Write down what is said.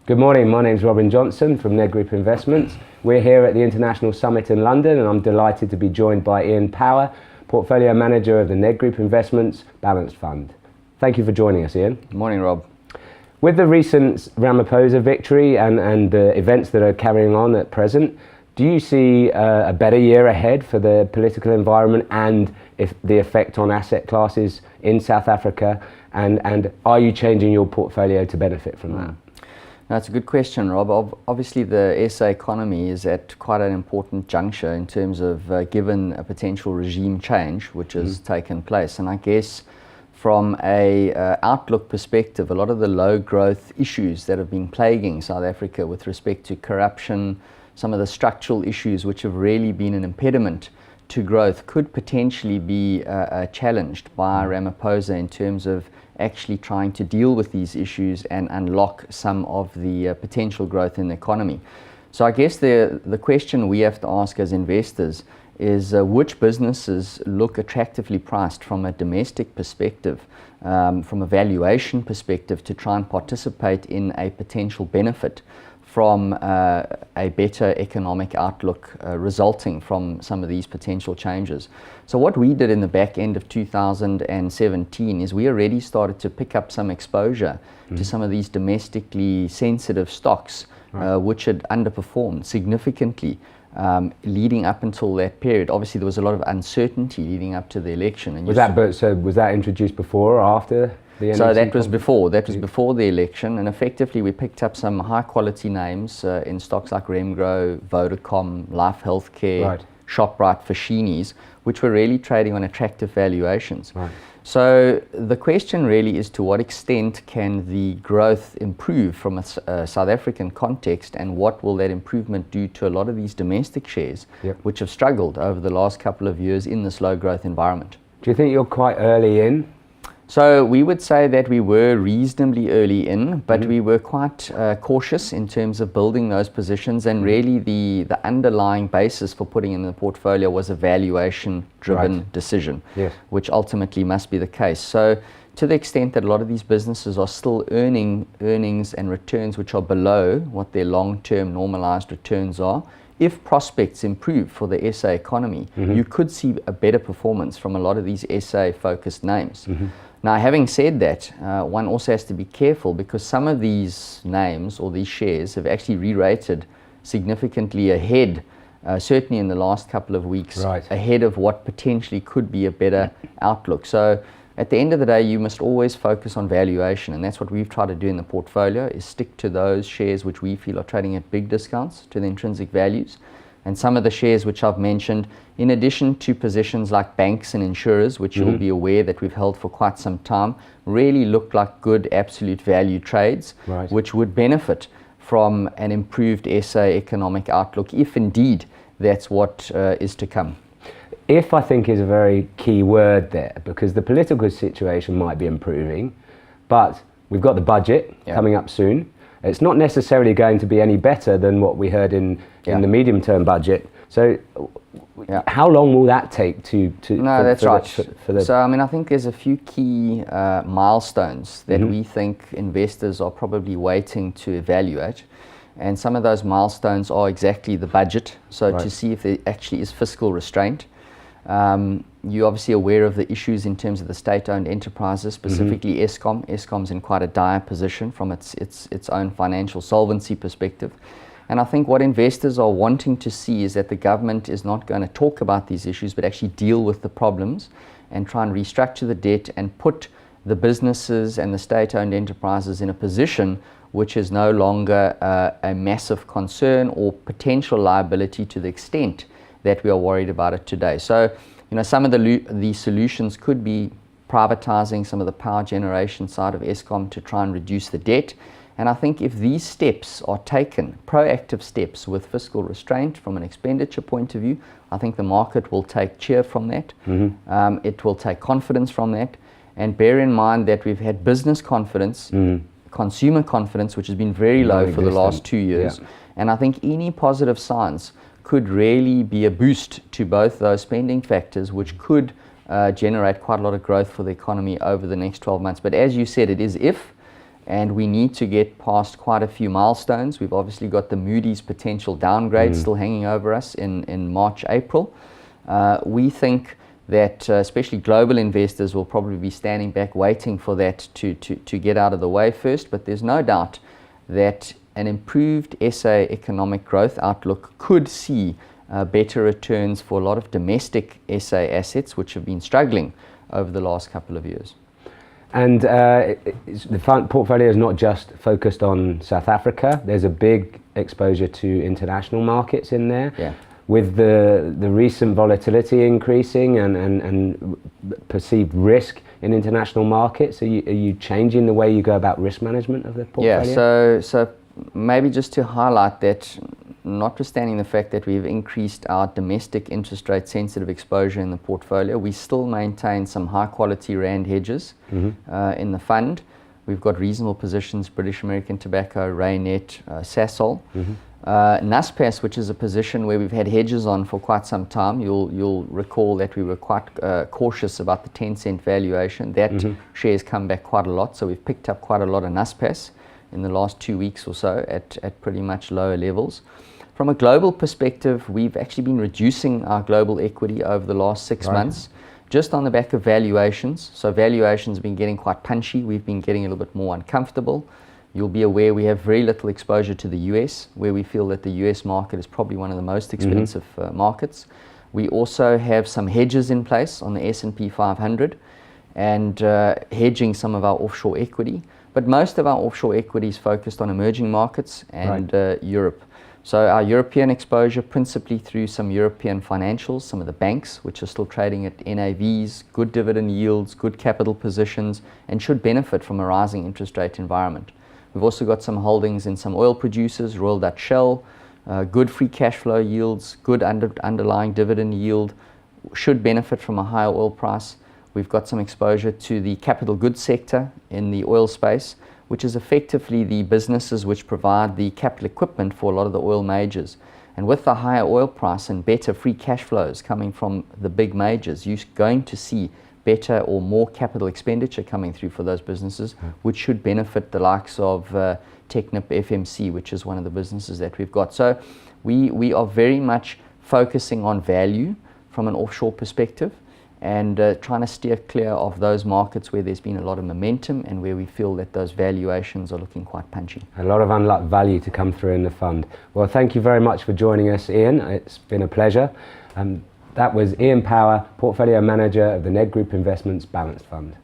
Good morning, my name's Robin Johnson from Nedgroup Investments. We're here at the International Summit in London and I'm delighted to be joined by Ian Power, Portfolio Manager of the Nedgroup Investments Balanced Fund. Thank you for joining us, Ian. Good morning, Rob. With the recent Ramaphosa victory and the events that are carrying on at present, do you see a better year ahead for the political environment and the effect on asset classes in South Africa? And are you changing your portfolio to benefit from that? That's a good question, Rob. Obviously, the SA economy is at quite an important juncture in terms of given a potential regime change which has taken place. And I guess from a outlook perspective, a lot of the low growth issues that have been plaguing South Africa with respect to corruption, some of the structural issues which have really been an impediment to growth could potentially be challenged by Ramaphosa in terms of actually trying to deal with these issues and unlock some of the potential growth in the economy. So I guess the question we have to ask as investors is which businesses look attractively priced from a domestic perspective, from a valuation perspective, to try and participate in a potential benefit from a better economic outlook resulting from some of these potential changes. So what we did in the back end of 2017 is we already started to pick up some exposure to some of these domestically sensitive stocks, which had underperformed significantly leading up until that period. Obviously, there was a lot of uncertainty leading up to the election. And was that introduced before or after? So that was before. That was before the election, and effectively we picked up some high-quality names in stocks like Remgro, Vodacom, Life Healthcare, Shoprite, Foschini's, which were really trading on attractive valuations. So the question really is, to what extent can the growth improve from a South African context, and what will that improvement do to a lot of these domestic shares which have struggled over the last couple of years in this low growth environment? Do you think you're quite early in? So we would say that we were reasonably early in, but we were quite cautious in terms of building those positions, and really the underlying basis for putting in the portfolio was a valuation-driven decision, which ultimately must be the case. So to the extent that a lot of these businesses are still earning earnings and returns which are below what their long-term normalized returns are, if prospects improve for the SA economy, you could see a better performance from a lot of these SA-focused names. Now, having said that, one also has to be careful, because some of these names or these shares have actually re-rated significantly ahead, certainly in the last couple of weeks, ahead of what potentially could be a better outlook. So at the end of the day, you must always focus on valuation, and that's what we've tried to do in the portfolio, is stick to those shares which we feel are trading at big discounts to the intrinsic values. And some of the shares which I've mentioned, in addition to positions like banks and insurers, which you'll be aware that we've held for quite some time, really look like good absolute value trades, which would benefit from an improved SA economic outlook, if indeed that's what is to come. If, I think, is a very key word there, because the political situation might be improving, but we've got the budget coming up soon. It's not necessarily going to be any better than what we heard in the medium-term budget. So how long will that take to No, that's right. So, I mean, I think there's a few key milestones that we think investors are probably waiting to evaluate. And some of those milestones are exactly the budget, so to see if there actually is fiscal restraint. You're obviously aware of the issues in terms of the state-owned enterprises, specifically Eskom. Eskom's in quite a dire position from its own financial solvency perspective. And I think what investors are wanting to see is that the government is not going to talk about these issues, but actually deal with the problems and try and restructure the debt and put the businesses and the state-owned enterprises in a position which is no longer a massive concern or potential liability to the extent that we are worried about it today. So, you know, some of the solutions could be privatizing some of the power generation side of Eskom to try and reduce the debt. And I think if these steps are taken, proactive steps with fiscal restraint from an expenditure point of view, I think the market will take cheer from that. It will take confidence from that. And bear in mind that we've had business confidence, consumer confidence, which has been very low for the last 2 years. And I think any positive signs could really be a boost to both those spending factors, which could generate quite a lot of growth for the economy over the next 12 months. But as you said, it is if, and we need to get past quite a few milestones. We've obviously got the Moody's potential downgrade still hanging over us in March, April. We think that especially global investors will probably be standing back waiting for that to get out of the way first, but there's no doubt that an improved SA economic growth outlook could see better returns for a lot of domestic SA assets which have been struggling over the last couple of years. And the fund portfolio is not just focused on South Africa. There's a big exposure to international markets in there. Yeah. With the recent volatility increasing and perceived risk in international markets, are you changing the way you go about risk management of the portfolio? Yeah, so maybe just to highlight that, notwithstanding the fact that we've increased our domestic interest rate sensitive exposure in the portfolio, we still maintain some high quality rand hedges in the fund. We've got reasonable positions: British American Tobacco, Raynet, Sasol. Naspers, which is a position where we've had hedges on for quite some time. You'll recall that we were quite cautious about the 10-cent valuation. That share's come back quite a lot, so we've picked up quite a lot of Naspers in the last 2 weeks or so at pretty much lower levels. From a global perspective, we've actually been reducing our global equity over the last 6 months, just on the back of valuations. So valuations have been getting quite punchy. We've been getting a little bit more uncomfortable. You'll be aware we have very little exposure to the US, where we feel that the US market is probably one of the most expensive markets. We also have some hedges in place on the S&P 500 and hedging some of our offshore equity. But most of our offshore equity is focused on emerging markets and Europe. So our European exposure, principally through some European financials, some of the banks, which are still trading at NAVs, good dividend yields, good capital positions, and should benefit from a rising interest rate environment. We've also got some holdings in some oil producers, Royal Dutch Shell, good free cash flow yields, good underlying dividend yield, should benefit from a higher oil price. We've got some exposure to the capital goods sector in the oil space, which is effectively the businesses which provide the capital equipment for a lot of the oil majors. And with the higher oil price and better free cash flows coming from the big majors, you're going to see better or more capital expenditure coming through for those businesses, which should benefit the likes of Technip FMC, which is one of the businesses that we've got. So we are very much focusing on value from an offshore perspective, and trying to steer clear of those markets where there's been a lot of momentum and where we feel that those valuations are looking quite punchy. A lot of unlocked value to come through in the fund. Well, thank you very much for joining us, Ian. It's been a pleasure. That was Ian Power, Portfolio Manager of the Nedgroup Investments Balanced Fund.